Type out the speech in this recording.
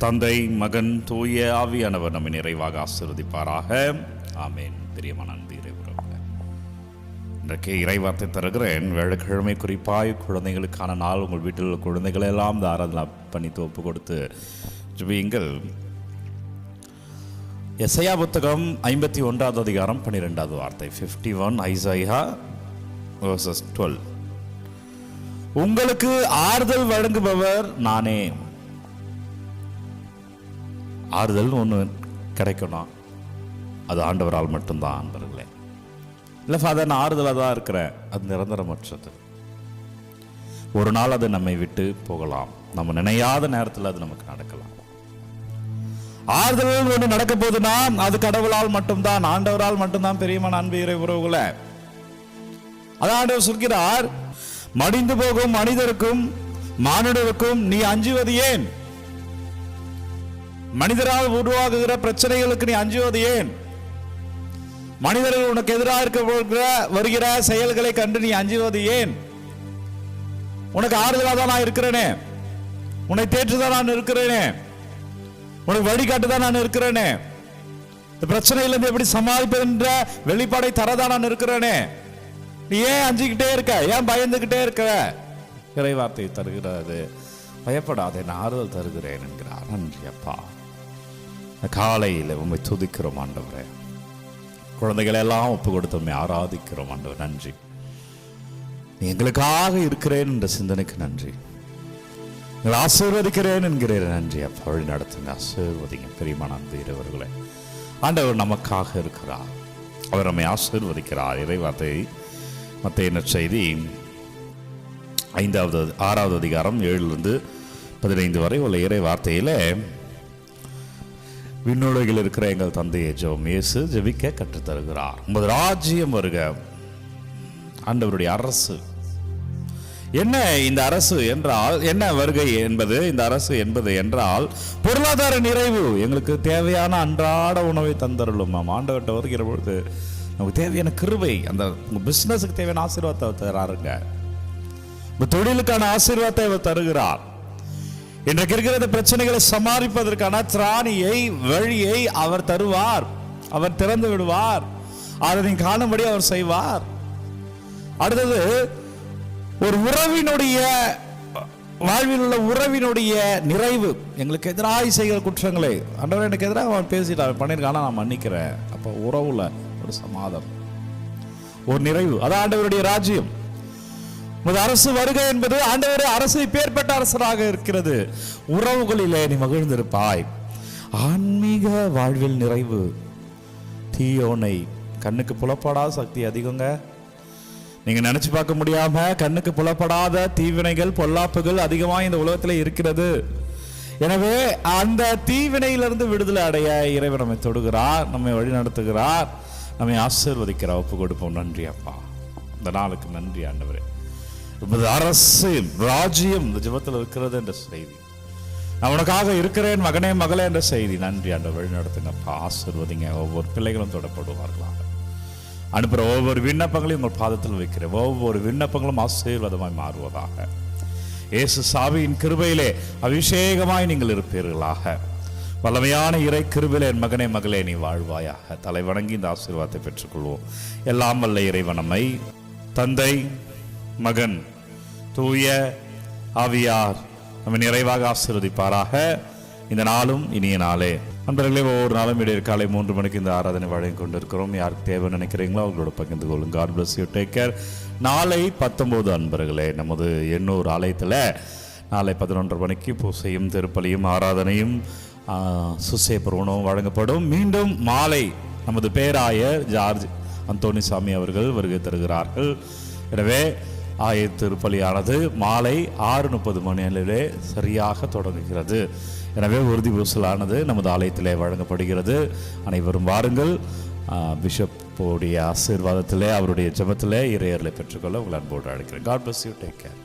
தந்தை, மகன், தூய ஆவியானவர் நம்மை நிறைவாக ஆசீர்வதிப்பாராக. ஆமேன். பிரியமான அன்பு இறைவர்களே, இன்றைக்கு இறைவார்த்தை தருகிறேன். வெள்ளிக்கிழமை குறிப்பாய் குழந்தைகளுக்கான நாள். உங்கள் வீட்டில் உள்ள குழந்தைகளை எல்லாம் இந்த ஆராதனை பண்ணித்து ஒப்பு கொடுத்து ஜெபியுங்கள். எசையா புத்தகம் 51வது அதிகாரம் 12வது வார்த்தை. 51 ஐசாயா verses 12. உங்களுக்கு ஆறுதல் வழங்குபவர் நானே. ஆறுதல் ஒன்று கிடைக்கணும், அது ஆண்டவரால் மட்டும்தான் அன்பர்களே. இல்லை ஃபாதர், நான் ஆறுதலாக தான் இருக்கிறேன், அது நிரந்தரமற்றது. ஒரு நாள் அது நம்மை விட்டு போகலாம், நம்ம நினையாத நேரத்தில் அது நமக்கு நடக்கலாம். ஆறுதல் ஒன்று நடக்க போதுன்னா அது கடவுளால் மட்டும்தான், ஆண்டவரால் மட்டும்தான். பெரியமான அன்பு இறை உறவுகளை, அதான் ஆண்டவர் சொல்கிறார், மடிந்து போகும் மனிதருக்கும் மானுடருக்கும் நீ அஞ்சுவது ஏன்? மனிதரால் உருவாகுகிற பிரச்சனைகளுக்கு நீ அஞ்சுவது ஏன்? மனிதர்கள் உனக்கு எதிராக வருகிற செயல்களை கண்டு நீ அஞ்சுவது ஏன்? உனக்கு ஆறுதலாக தான் நான் இருக்கிறேனே, உன்னை தேற்றுதான் நான் இருக்கிறேனே, உனக்கு வழிகாட்டுதான் நான் இருக்கிறேனே, இந்த பிரச்சனையிலிருந்து எப்படி சமாளிப்பது என்ற வெளிப்பாடை தரதான் நான் இருக்கிறேனே. நீ ஏன் அஞ்சுக்கிட்டே இருக்க? ஏன் பயந்துகிட்டே இருக்க? இறைவார்த்தை தருகிறது, பயப்படாதே, நான் ஆறுதல் தருகிறேன் என்கிறார். நன்றி அப்பா. காலையில் உண்மை துதிக்கிறோம் ஆண்டவரே. குழந்தைகளை எல்லாம் ஒப்பு கொடுத்தோமே ஆராதிக்கிறோம் ஆண்டவர். நன்றி. நீ எங்களுக்காக இருக்கிறேன் என்ற சிந்தனைக்கு நன்றி. எங்களை ஆசீர்வதிக்கிறேன் என்கிறேன். நன்றி அப்பா. வழி நடத்துங்க, ஆசீர்வதிங்க. பெரியமான அன்பு இறைவர்களே, ஆண்டவர் நமக்காக இருக்கிறார், அவர் நம்மை ஆசீர்வதிக்கிறார். இறைவார்த்தை மத்தேயு நற்செய்தி 6வது அதிகாரம் 7லிருந்து 15 வரை உள்ள இறை வார்த்தையில, விண்ணுலகில் இருக்கிற எங்கள் தந்தையை ஜெபம் இயேசு ஜெபிக்க கற்றுத்தருகிறார். உமது ராஜ்யம் வருக. ஆண்டவருடைய அரசு என்ன? இந்த அரசு என்றால் என்ன? வருகை என்பது, இந்த அரசு என்பது என்றால் பொருளாதார நிறைவு. எங்களுக்கு தேவையான அன்றாட உணவை தந்தருளும். ஆண்டவர்கிட்ட வருகிற பொழுது நமக்கு தேவையான கிருபை, அந்த பிசினஸுக்கு தேவையான ஆசீர்வாதத்தை தராருங்க. தொழிலுக்கான ஆசீர்வாதத்தை அவர் தருகிறார். இன்றைக்கு இருக்கிற பிரச்சனைகளை சமாளிப்பதற்கான திராணியை, வழியை அவர் தருவார். அவர் திறந்து விடுவார். அதை நீங்க காணும்படி அவர் செய்வார். அடுத்தது, ஒரு உறவினுடைய வாழ்வில் உள்ள உறவினுடைய நிறைவு. எங்களுக்கு எதிராக செய்கிற குற்றங்களை ஆண்டவர் எனக்கு எதிராக அவன் பேசிட்டான், பண்ணியிருக்கான, நான் மன்னிக்கிறேன். அப்போ உறவுல ஒரு சமாதானம், ஒரு நிறைவு. அதான் ஆண்டவருடைய ராஜ்யம். அரசு வருகை என்பது ஆண்டவர் அரசு பேர்பட்ட அரசராக இருக்கிறது. உறவுகளிலே நீ மகிழ்ந்திருப்பாய். ஆன்மீக வாழ்வில் நிறைவு. தீயோனை, கண்ணுக்கு புலப்படாத சக்தி அதிகங்க. நீங்க நினைச்சு பார்க்க முடியாம கண்ணுக்கு புலப்படாத தீவினைகள், பொல்லாப்புகள் அதிகமாக இந்த உலகத்தில் இருக்கிறது. எனவே அந்த தீவினையிலிருந்து விடுதலை அடைய இறைவன் நம்மை தொடுகிறார், நம்மை வழி நடத்துகிறார், நம்மை ஆசீர்வதிக்கிறார். ஒப்பு கொடுப்போம். நன்றி அப்பா, இந்த நாளுக்கு நன்றி ஆண்டவரே. அரசு ராஜ்யம் இந்த ஜெபத்தில் இருக்கிறது என்ற செய்தி, நான் உனக்காக இருக்கிறேன் மகனே மகளே என்ற செய்தி. நன்றி ஆண்டவர். வழி நடத்துங்கப்பா, ஆசீர்வதிங்க. ஒவ்வொரு பிள்ளைகளும் தொடப்படுவார்களாக. அனுப்புகிற ஒவ்வொரு விண்ணப்பங்களையும் உங்கள் பாதத்தில் வைக்கிறேன். ஒவ்வொரு விண்ணப்பங்களும் ஆசீர்வாதமாய் மாறுவதாக. இயேசு சாவியின் கிருபையிலே அபிஷேகமாய் நீங்கள் இருப்பீர்களாக. வல்லமையான இறை கிருபையிலே என் மகனே மகளே நீ வாழ்வாயாக. தலை வணங்கி இந்த ஆசீர்வாதத்தை பெற்றுக்கொள்வோம். எல்லாம் வல்ல இறைவன் நம்மை தந்தை, மகன், தூய ஆவியார் நம்ம நிறைவாக ஆசீர்வதிப்பாராக. இந்த நாளும் இனிய நாளே. நண்பர்களே, ஒவ்வொரு நாளும் இடையே காலை 3 மணிக்கு இந்த ஆராதனை வழங்கி கொண்டிருக்கிறோம். யாருக்கு தேவை நினைக்கிறீங்களோ அவங்களோட பகிர்ந்து கொள்ளுங்க. God bless you. Take care. நாளை 19 அன்பர்களே, நமது எண்ணூர் ஆலயத்தில் நாளை 11:30 மணிக்கு பூசையும் திருப்பலியும் ஆராதனையும் சுசேப்பர் உணவும் வழங்கப்படும். மீண்டும் மாலை நமது பேராயர் ஜார்ஜ் அந்தோனிசாமி அவர்கள் வருகை தருகிறார்கள். எனவே ஆயர் திருப்பலியானது மாலை 6:30 மணியிலே சரியாக தொடங்குகிறது. எனவே உறுதி பூசலானது நமது ஆலயத்திலே வழங்கப்படுகிறது. அனைவரும் வாருங்கள். பிஷப்போடைய ஆசீர்வாதத்திலே, அவருடைய ஜெபத்திலே இறையர்களை பெற்றுக்கொள்ள உங்கள் அன்போடு அழைக்கிறேன். God bless you. Take care.